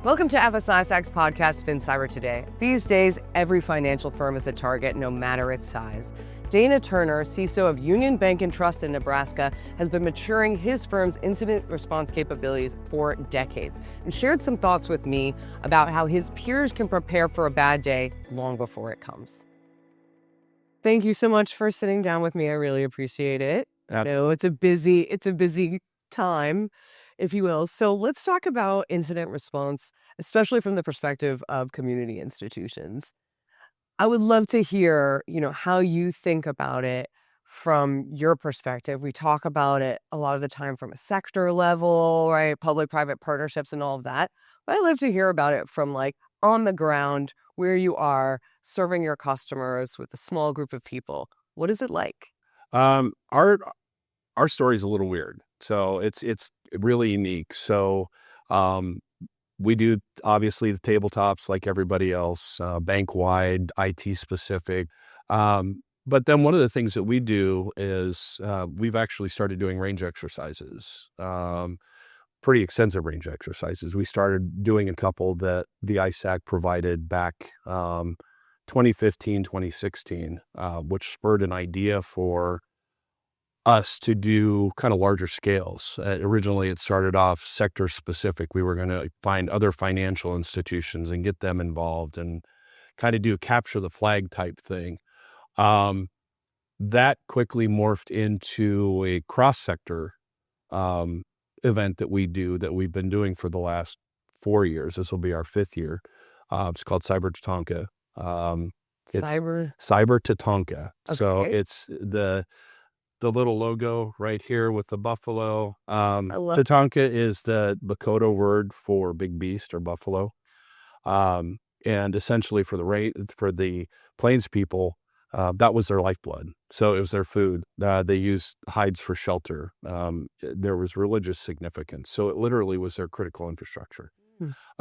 Welcome to FS-ISAC's podcast, FinCyber Today. These days, every financial firm is a target, no matter its size. Dana Turner, CISO of Union Bank and Trust in Nebraska, has been maturing his firm's incident response capabilities for decades and shared some thoughts with me about how his peers can prepare for a bad day long before it comes. Thank you so much for sitting down with me. I really appreciate it. I know it's a busy time, if you will. So let's talk about incident response, especially from the perspective of community institutions. I would love to hear, how you think about it from your perspective. We talk about it a lot of the time from a sector level, right? Public-private partnerships and all of that. But I'd love to hear about it from on the ground, where you are serving your customers with a small group of people. What is it like? Our story is a little weird. So it's really unique. So we do obviously the tabletops like everybody else, bank-wide, IT specific. But then one of the things that we do is we've actually started doing range exercises, pretty extensive range exercises. We started doing a couple that the ISAC provided back 2015, 2016, which spurred an idea for us to do kind of larger scales. Originally, it started off sector specific. We were going to find other financial institutions and get them involved and kind of do a capture the flag type thing. That quickly morphed into a cross-sector event that we've been doing for the last 4 years. This will be our 5th year. It's called Cyber Tatanka. Cyber Tatanka. Okay. So it's the little logo right here with the buffalo. Tatanka is the Lakota word for big beast or buffalo. And essentially for the Plains people, that was their lifeblood. So it was their food. They used hides for shelter. There was religious significance. So it literally was their critical infrastructure.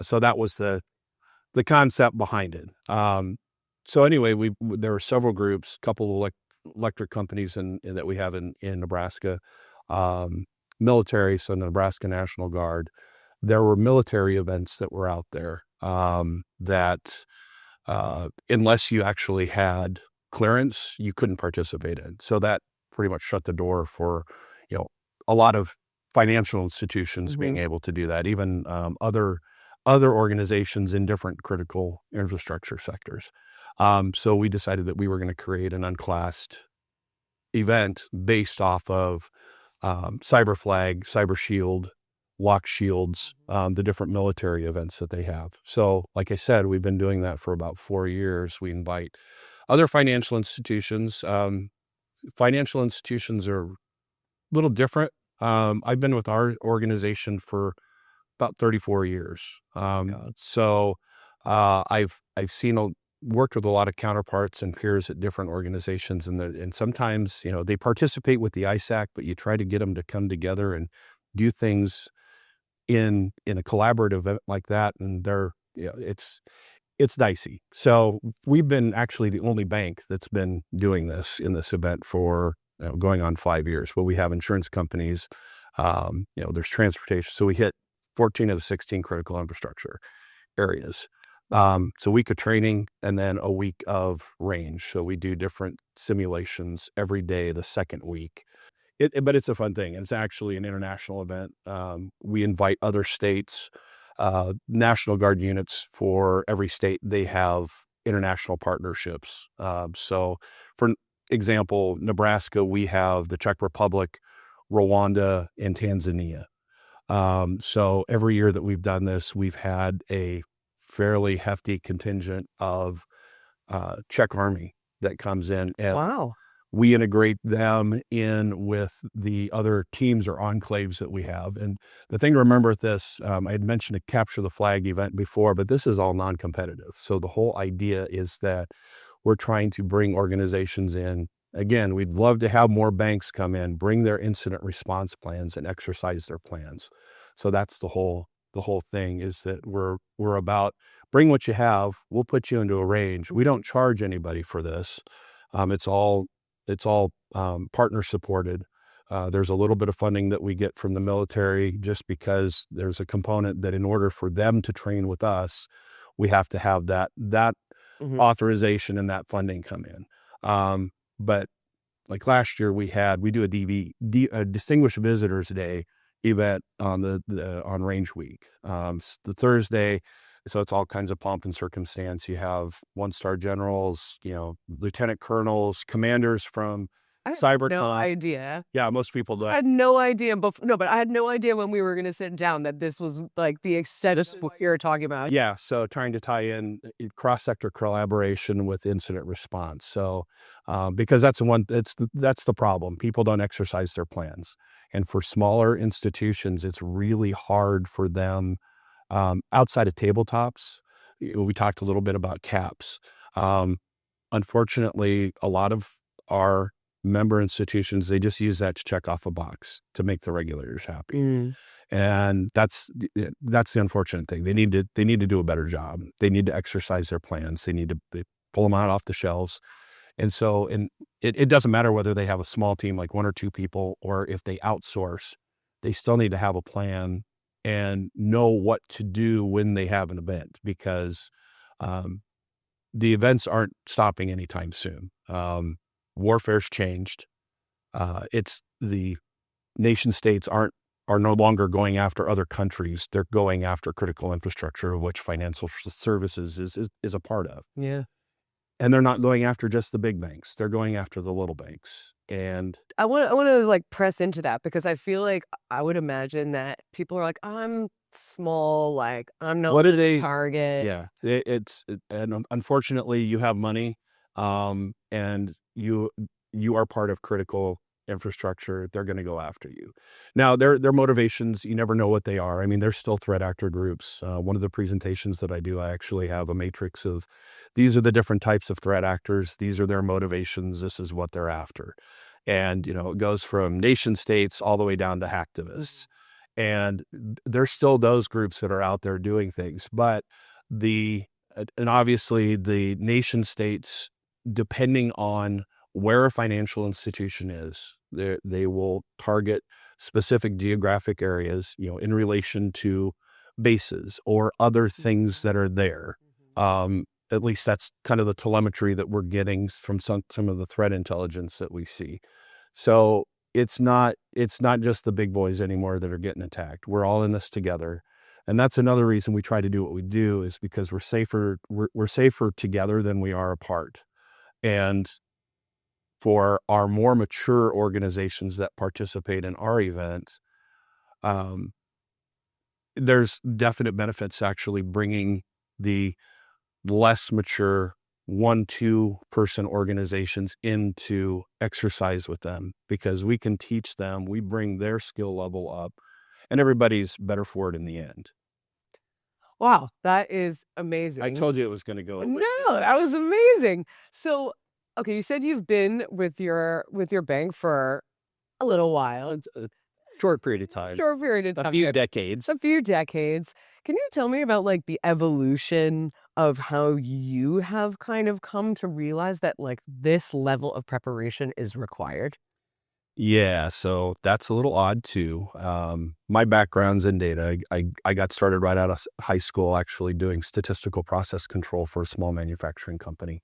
So that was the concept behind it. So anyway, there were several groups, a couple of electric companies that we have in Nebraska, military, so the Nebraska National Guard. There were military events that were out there that unless you actually had clearance, you couldn't participate in. So that pretty much shut the door for a lot of financial institutions being able to do that, even other organizations in different critical infrastructure sectors. So we decided that we were going to create an unclassed event based off of Cyber Flag, Cyber Shield, Lock Shields, the different military events that they have. So like I said, we've been doing that for about 4 years. We invite other financial institutions. Financial institutions are a little different. I've been with our organization for about 34 years. So I've worked with a lot of counterparts and peers at different organizations, and sometimes they participate with the ISAC, but you try to get them to come together and do things in a collaborative event like that, and it's dicey. So we've been actually the only bank that's been doing this in this event for going on 5 years. But we have insurance companies, there's transportation, so we hit 14 of the 16 critical infrastructure areas. So a week of training and then a week of range. So we do different simulations every day, the second week. But it's a fun thing. It's actually an international event. We invite other states, National Guard units for every state. They have international partnerships. So for example, Nebraska, we have the Czech Republic, Rwanda, and Tanzania. So every year that we've done this, we've had a fairly hefty contingent of Czech Army that comes in. And wow. We integrate them in with the other teams or enclaves that we have. And the thing to remember with this, I had mentioned a capture the flag event before, but this is all non-competitive. So the whole idea is that we're trying to bring organizations in. Again, we'd love to have more banks come in, bring their incident response plans and exercise their plans. So that's the whole thing, is that we're about bring what you have. We'll put you into a range. We don't charge anybody for this. It's all partner supported. There's a little bit of funding that we get from the military just because there's a component that in order for them to train with us, we have to have that authorization and that funding come in. But like last year we do a Distinguished Visitors Day event on on Range Week. The Thursday, so it's all kinds of pomp and circumstance. You have 1-star generals, lieutenant colonels, commanders from cyber. No idea. Yeah, most people don't. I had no idea. But I had no idea when we were going to sit down that this was like the extent of what you were talking about. Yeah, so trying to tie in cross-sector collaboration with incident response. So because that's the problem. People don't exercise their plans. And for smaller institutions, it's really hard for them outside of tabletops. We talked a little bit about caps. Unfortunately, a lot of our member institutions, they just use that to check off a box to make the regulators happy. And that's the unfortunate thing. They need to do a better job. They need to exercise their plans. They need to pull them out off the shelves. And so, it doesn't matter whether they have a small team, like 1 or 2 people, or if they outsource, they still need to have a plan and know what to do when they have an event, because the events aren't stopping anytime soon. Warfare's changed. It's the nation states are no longer going after other countries. They're going after critical infrastructure, of which financial services is a part of. Yeah. And they're not going after just the big banks. They're going after the little banks. And I want to like press into that, because I feel like I would imagine that people are like, I'm small, like I'm no target. Yeah, and unfortunately you have money, and you are part of critical infrastructure. They're going to go after you. Now, their motivations, you never know what they are. I mean, there's still threat actor groups. One of the presentations that I do, I actually have a matrix of these are the different types of threat actors. These are their motivations. This is what they're after. And, it goes from nation states all the way down to hacktivists. And there's still those groups that are out there doing things. But and obviously the nation states, depending on where a financial institution is, they will target specific geographic areas, in relation to bases or other things that are there. At least that's kind of the telemetry that we're getting from some of the threat intelligence that we see. So it's not just the big boys anymore that are getting attacked. We're all in this together. And that's another reason we try to do what we do, is because we're safer together than we are apart. And for our more mature organizations that participate in our event, there's definite benefits actually bringing the less mature 1-2 person organizations into exercise with them, because we can teach them, we bring their skill level up, and everybody's better for it in the end. Wow, that is amazing. I told you it was going to go. No, that was amazing. So, okay, you said you've been with your bank for a little while. It's a short period of time. A few decades. A few decades. Can you tell me about like the evolution of how you have kind of come to realize that like this level of preparation is required? Yeah, so that's a little odd too. My background's in data. I got started right out of high school actually doing statistical process control for a small manufacturing company.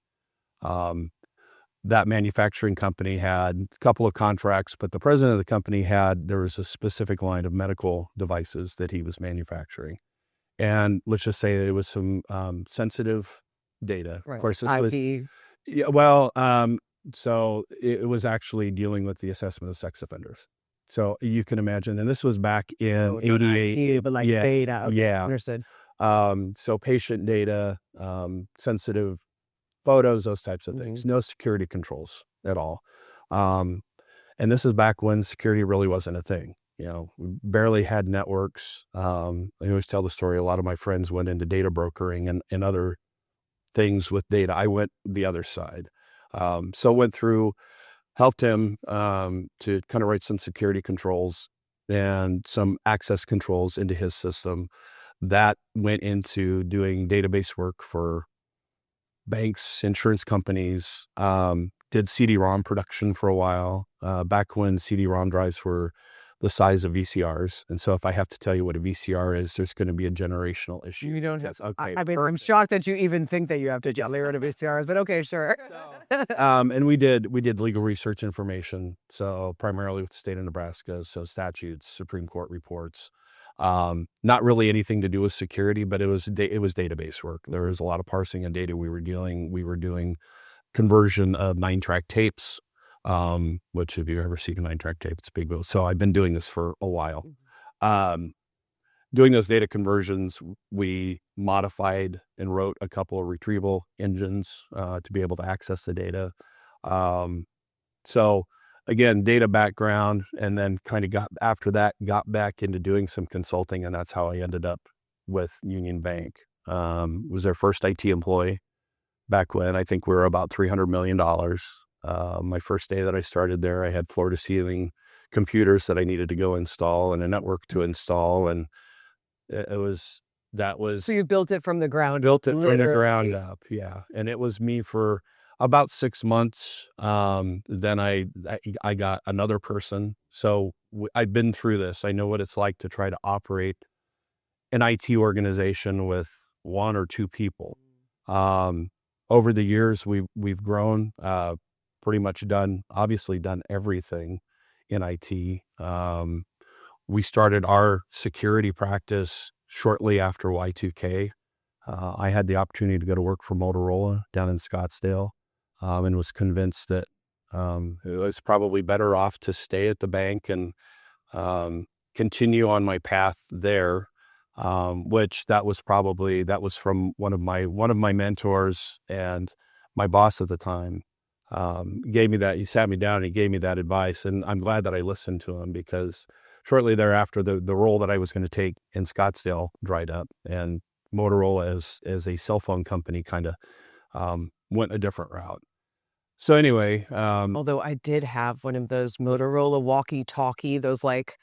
That manufacturing company had a couple of contracts, but the president of the company there was a specific line of medical devices that he was manufacturing. And let's just say it was some sensitive data. Right. Of course, this IP. was, yeah, well, so it was actually dealing with the assessment of sex offenders. So you can imagine, and this was back in 88. But like Yeah, data. Okay, yeah. understood. So patient data, sensitive photos, those types of things. No security controls at all. And this is back when security really wasn't a thing. We barely had networks. I always tell the story. A lot of my friends went into data brokering and other things with data. I went the other side. So helped him to kind of write some security controls and some access controls into his system. That went into doing database work for banks, insurance companies, did CD-ROM production for a while, back when CD-ROM drives were the size of VCRs. And so if I have to tell you what a VCR is, there's going to be a generational issue. You don't have. Okay. I mean, I'm shocked that you even think that you have to get rid of VCRs, but okay, sure. And we did legal research information, so primarily with the state of Nebraska, so statutes, Supreme Court reports. Not really anything to do with security, but it was database work. There was a lot of parsing of data we were doing conversion of 9-track tapes, which if you ever seen a 9-track tape, it's a big deal. So I've been doing this for a while. Doing those data conversions, we modified and wrote a couple of retrieval engines to be able to access the data. So again, data background, and then kind of got back into doing some consulting, and that's how I ended up with Union Bank. Was their first IT employee back when. I think we were about $300 million. My first day that I started there, I had floor to ceiling computers that I needed to go install and a network to install, and that was So you built it from the ground. Built it from the ground up, yeah. And it was me for about 6 months. Then I got another person. So I've been through this. I know what it's like to try to operate an IT organization with 1 or 2 people. Over the years, we've grown, pretty much done everything in IT. We started our security practice shortly after Y2K. I had the opportunity to go to work for Motorola down in Scottsdale, and was convinced that it was probably better off to stay at the bank and continue on my path there. Which that was from one of my mentors and my boss at the time. Gave me that. He sat me down and he gave me that advice, and I'm glad that I listened to him, because shortly thereafter, the role that I was going to take in Scottsdale dried up, and Motorola as a cell phone company kind of went a different route. So anyway, although I did have one of those Motorola walkie-talkie, those like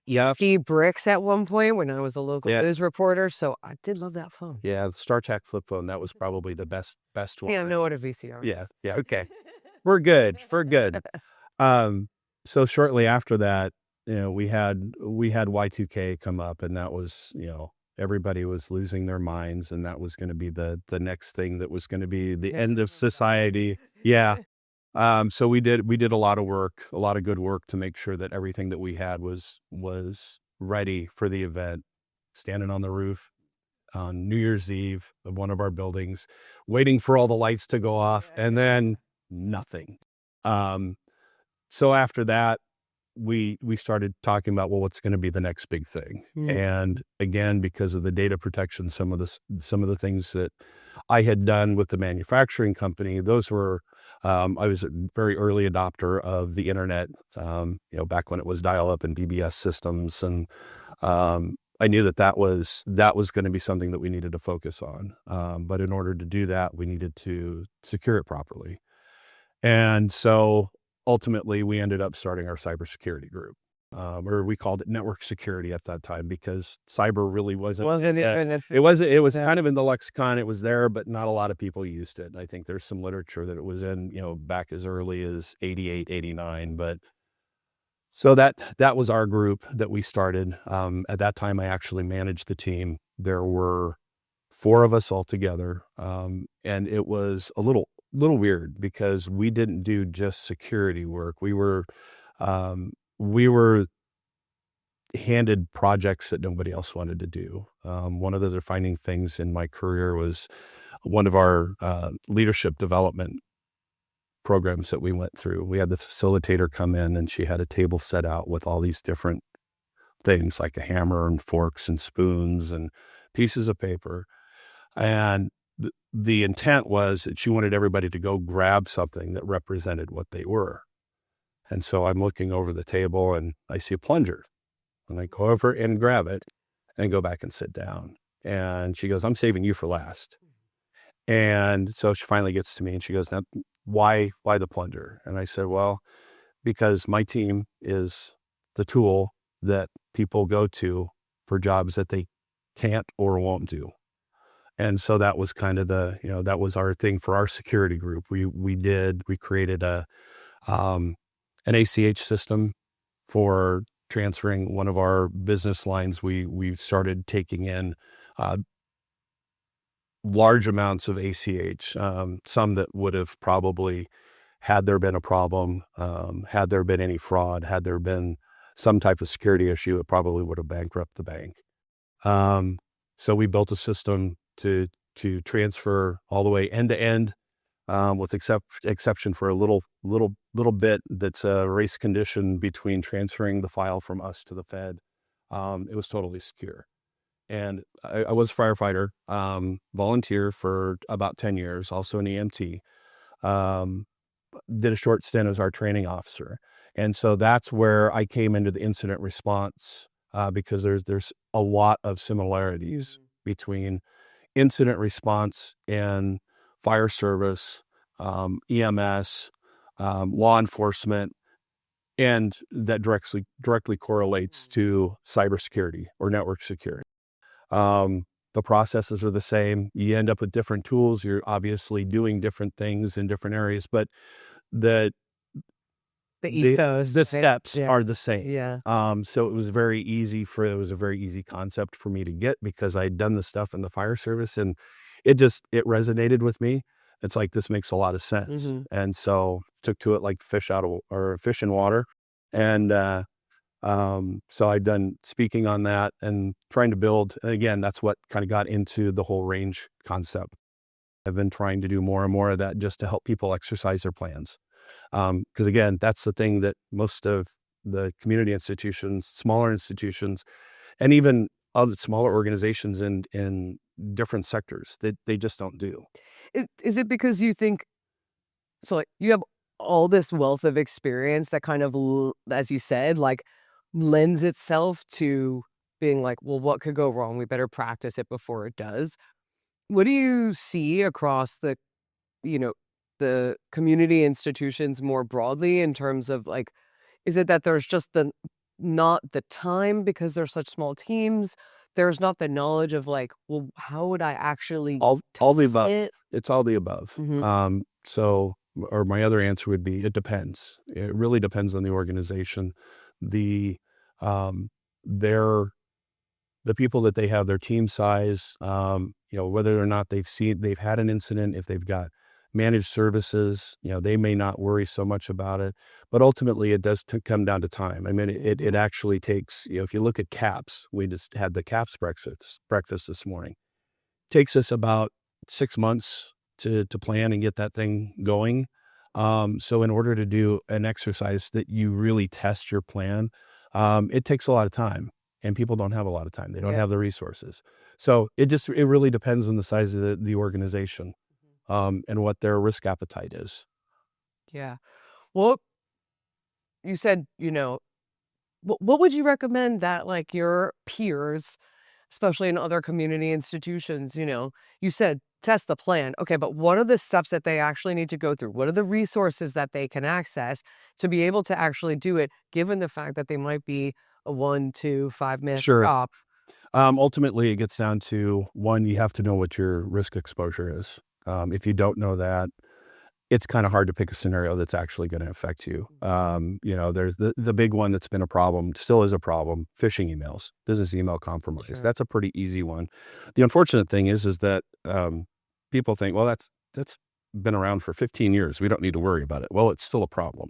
yeah, key bricks at one point when I was a local news reporter. So I did love that phone. Yeah, the StarTAC flip phone, that was probably the best one. Yeah, I know what a VCR is. Yeah, okay. We're good. So shortly after that, we had Y2K come up, and that was, everybody was losing their minds, and that was going to be the next thing that was going to be the end of society. Yeah. So we did a lot of work, a lot of good work to make sure that everything that we had was ready for the event. Standing on the roof on New Year's Eve of one of our buildings, waiting for all the lights to go off, and then nothing. So after that, we started talking about, well, what's going to be the next big thing? And again, because of the data protection, some of the things that I had done with the manufacturing company, those were, I was a very early adopter of the internet, back when it was dial-up and BBS systems. And I knew that was going to be something that we needed to focus on. But in order to do that, we needed to secure it properly. And so ultimately, we ended up starting our cybersecurity group, or we called it network security at that time, because cyber really wasn't even. It was kind of in the lexicon. It was there, but not a lot of people used it. I think there's some literature that it was in, back as early as 88, 89. But so that was our group that we started. At that time, I actually managed the team. There were 4 of us all together, and it was a little weird, because we didn't do just security work. We were handed projects that nobody else wanted to do. One of the defining things in my career was one of our leadership development programs that we went through. We had the facilitator come in, and she had a table set out with all these different things, like a hammer and forks and spoons and pieces of paper. And the intent was that she wanted everybody to go grab something that represented what they were. And so I'm looking over the table, and I see a plunger, and I go over and grab it and go back and sit down. And she goes, "I'm saving you for last." And so she finally gets to me, and she goes, "Now, why the plunger?" And I said, "Well, because my team is the tool that people go to for jobs that they can't or won't do. And so that was kind of that was our thing for our security group. We created an ACH system for transferring one of our business lines. We started taking in large amounts of ACH, some that would have probably, had there been a problem, had there been any fraud, had there been some type of security issue, it probably would have bankrupted the bank. So we built a system to transfer all the way end to end, with exception for a little bit that's a race condition between transferring the file from us to the Fed. It was totally secure. And I was a firefighter, volunteer for about 10 years, also an EMT. Did a short stint as our training officer. And so that's where I came into the incident response, because there's a lot of similarities between incident response and fire service, EMS, law enforcement, and that directly correlates to cybersecurity or network security. The processes are the same. You end up with different tools. You're obviously doing different things in different areas, but the ethos, the steps yeah, are the same. Yeah. So it was a very easy concept for me to get, because I'd done the stuff in the fire service, and it resonated with me. It's like, this makes a lot of sense. And so took to it like fish in water. And, so I'd done speaking on that and trying to build, and again, that's what kind of got into the whole range concept. I've been trying to do more and more of that just to help people exercise their plans. Because again, that's the thing that most of the community institutions, smaller institutions, and even other smaller organizations in different sectors, that they just don't do. Is it because you think, so like you have all this wealth of experience that kind of, as you said, like lends itself to being like, well, what could go wrong? We better practice it before it does. What do you see across you know, the community institutions more broadly in terms of like, is it that there's just not the time because they're such small teams? There's not the knowledge of like, well, how would I actually all the test above? it? It's all the above. So, or my other answer would be, it depends. It really depends on the organization. The people that they have, their team size, whether or not they've had an incident, if they've got managed services, they may not worry so much about it, but ultimately it does come down to time. I mean, it actually takes, if you look at CAPS, we just had the CAPS breakfast this morning. It takes us about 6 months to plan and get that thing going. So in order to do an exercise that you really test your plan, it takes a lot of time, and people don't have a lot of time. They don't have the resources. So it really depends on the size of the organization, and what their risk appetite is. Yeah. Well, you said, what would you recommend that like your peers, especially in other community institutions, you said test the plan. Okay, but what are the steps that they actually need to go through? What are the resources that they can access to be able to actually do it, given the fact that they might be a 1, 2, 5-man shop? Ultimately, it gets down to, one, you have to know what your risk exposure is. If you don't know that, it's kind of hard to pick a scenario that's actually going to affect you. There's the big one that's been a problem, still is a problem, phishing emails, business email compromise. Sure. That's a pretty easy one. The unfortunate thing is that people think, well, that's been around for 15 years. We don't need to worry about it. Well, it's still a problem.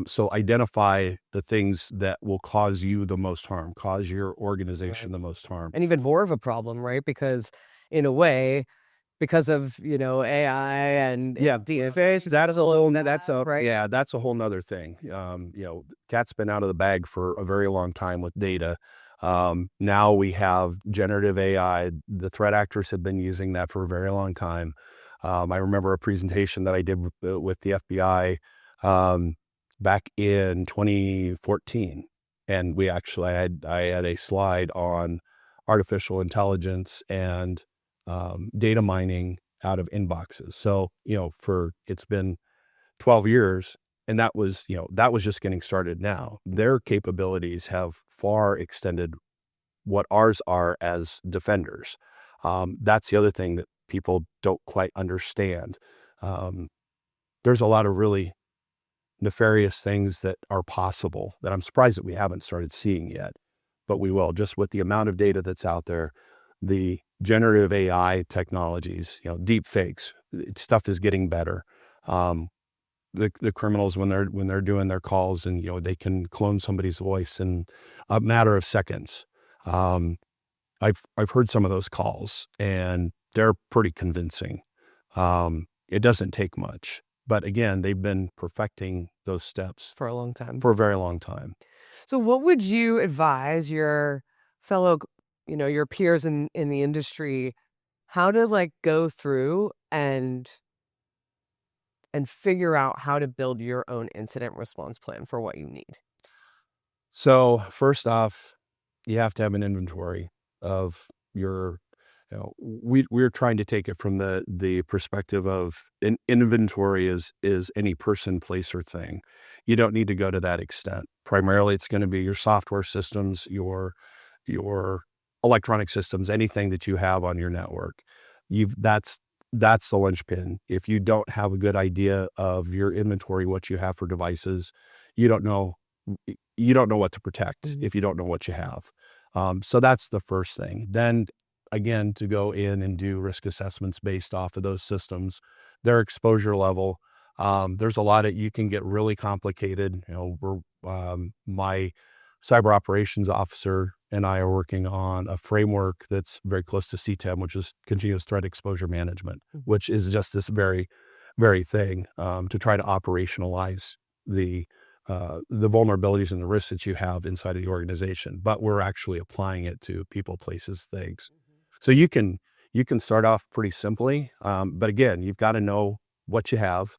So identify the things that will cause you the most harm, cause your organization the most harm. And even more of a problem, right? Because in a way, because of, AI and DFAs, that's a whole nother thing. Cat's been out of the bag for a very long time with data. Now we have generative AI. The threat actors have been using that for a very long time. I remember a presentation that I did with the FBI back in 2014, and I had a slide on artificial intelligence and data mining out of inboxes. So, it's been 12 years, and that was just getting started now. Their capabilities have far extended what ours are as defenders. That's the other thing that people don't quite understand. There's a lot of really nefarious things that are possible that I'm surprised that we haven't started seeing yet, but we will, just with the amount of data that's out there, the generative AI technologies, deep fakes, stuff is getting better. The criminals, when they're doing their calls, and they can clone somebody's voice in a matter of seconds. I've heard some of those calls, and they're pretty convincing. It doesn't take much, but again, they've been perfecting those steps for a long time. For a very long time. So what would you advise your fellow, your peers in the industry, how to go through and figure out how to build your own incident response plan for what you need? So first off, you have to have an inventory of your, we're trying to take it from the perspective of an inventory is any person, place, or thing. You don't need to go to that extent. Primarily, it's going to be your software systems, your electronic systems, anything that you have on your network. That's the linchpin. If you don't have a good idea of your inventory, what you have for devices, you don't know what to protect if you don't know what you have. So that's the first thing. Then again, to go in and do risk assessments based off of those systems, their exposure level. There's a lot you can get really complicated. My cyber operations officer and I are working on a framework that's very close to CTEM, which is continuous threat exposure management, which is just this very, very thing to try to operationalize the vulnerabilities and the risks that you have inside of the organization. But we're actually applying it to people, places, things. So you can start off pretty simply, but again, you've got to know what you have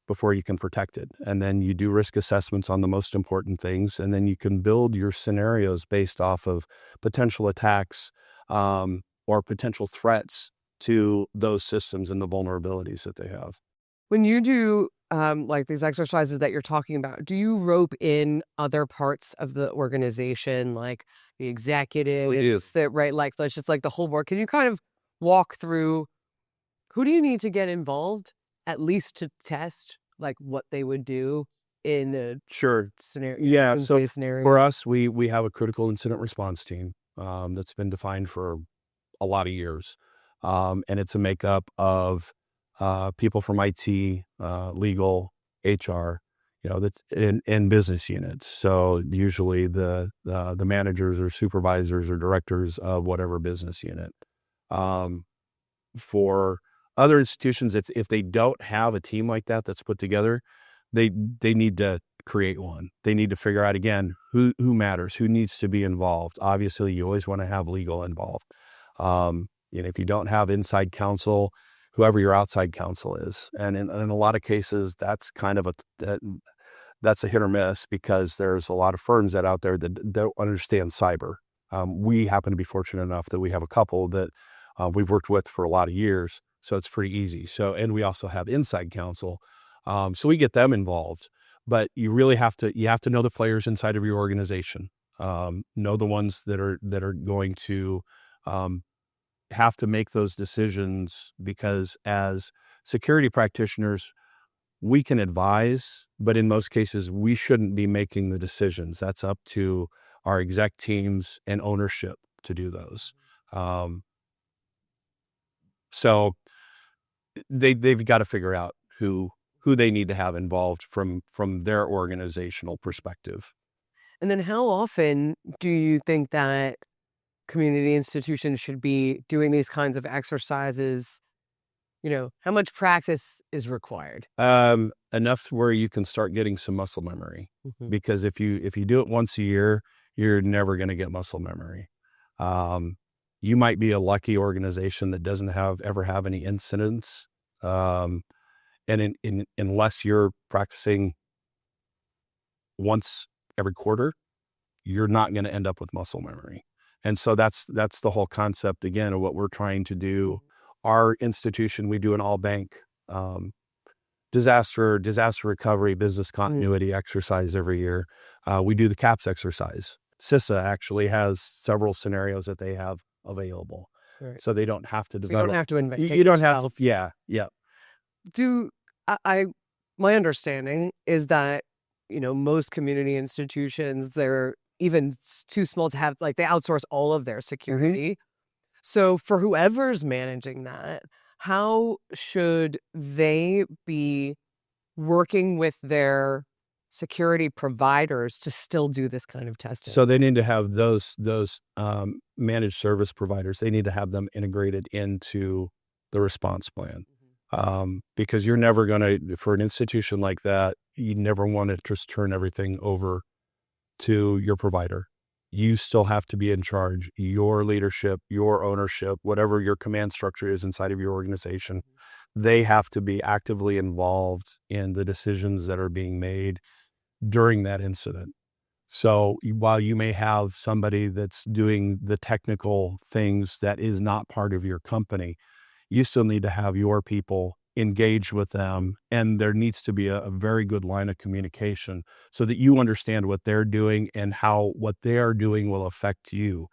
before you can protect it. And then you do risk assessments on the most important things, and then you can build your scenarios based off of potential attacks or potential threats to those systems and the vulnerabilities that they have. When you do these exercises that you're talking about, do you rope in other parts of the organization, like the executive, let's just the whole board? Can you kind of walk through who do you need to get involved, at least to test what they would do in a scenario? Yeah. So for us, we have a critical incident response team that's been defined for a lot of years, and it's a makeup of people from IT, legal, HR, that's in business units. So usually the managers or supervisors or directors of whatever business unit. For other institutions, if they don't have a team like that that's put together, they need to create one. They need to figure out, again, who matters, who needs to be involved. Obviously, you always want to have legal involved. If you don't have inside counsel, whoever your outside counsel is. And in a lot of cases, that's kind of that's a hit or miss, because there's a lot of firms out there that don't understand cyber. We happen to be fortunate enough that we have a couple that we've worked with for a lot of years, so it's pretty easy. And we also have inside counsel, so we get them involved. But you really have to know the players inside of your organization, know the ones that are going to have to make those decisions, because as security practitioners, we can advise, but in most cases, we shouldn't be making the decisions. That's up to our exec teams and ownership to do those. So they've got to figure out who they need to have involved from their organizational perspective. And then how often do you think that community institutions should be doing these kinds of exercises? How much practice is required? Enough where you can start getting some muscle memory. Because if you do it once a year, you're never going to get muscle memory. You might be a lucky organization that doesn't ever have any incidents. And unless you're practicing once every quarter, you're not going to end up with muscle memory. And so that's the whole concept, again, of what we're trying to do. Our institution, we do an all bank disaster recovery, business continuity exercise every year. We do the CAPS exercise. CISA actually has several scenarios that they have available. So they don't have to So you develop. don't have to invent You don't have yourself. to. Yeah. Yeah. My understanding is that, most community institutions, they're even too small to have, like, they outsource all of their security. So for whoever's managing that, how should they be working with their security providers to still do this kind of testing? So they need to have those managed service providers. They need to have them integrated into the response plan. Because you're never going to, for an institution like that, you never want to just turn everything over to your provider. You still have to be in charge. Your leadership, your ownership, whatever your command structure is inside of your organization, they have to be actively involved in the decisions that are being made during that incident. So while you may have somebody that's doing the technical things that is not part of your company, you still need to have your people engage with them. And there needs to be a very good line of communication so that you understand what they're doing and how what they are doing will affect you.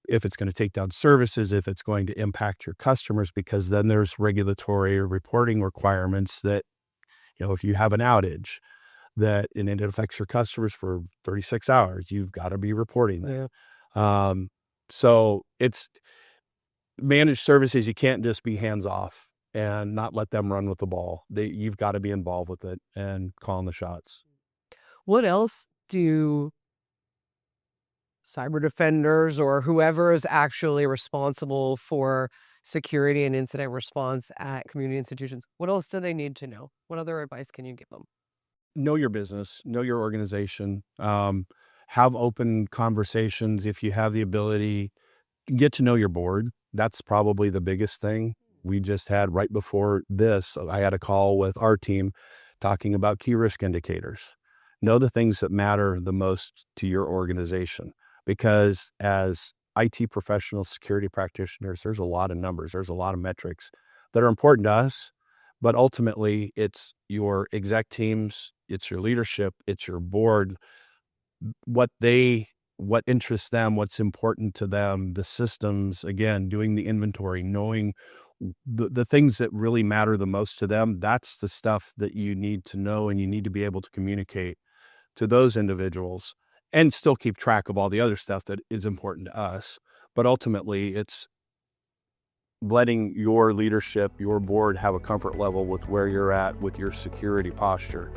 If it's going to take down services, if it's going to impact your customers, because then there's regulatory or reporting requirements that, if you have an outage, and it affects your customers for 36 hours, you've got to be reporting that. Yeah. So it's managed services. You can't just be hands off and not let them run with the ball. You've got to be involved with it and calling the shots. What else do cyber defenders or whoever is actually responsible for security and incident response at community institutions, what else do they need to know? What other advice can you give them? Know your business, know your organization, have open conversations. If you have the ability, get to know your board. That's probably the biggest thing. We just had right before this, I had a call with our team talking about key risk indicators. Know the things that matter the most to your organization, because as IT professionals, security practitioners, there's a lot of numbers, there's a lot of metrics that are important to us, but ultimately it's your exec teams, it's your leadership, it's your board, what interests them, what's important to them, the systems, again, doing the inventory, knowing the things that really matter the most to them. That's the stuff that you need to know, and you need to be able to communicate to those individuals and still keep track of all the other stuff that is important to us. But ultimately, it's letting your leadership, your board have a comfort level with where you're at with your security posture.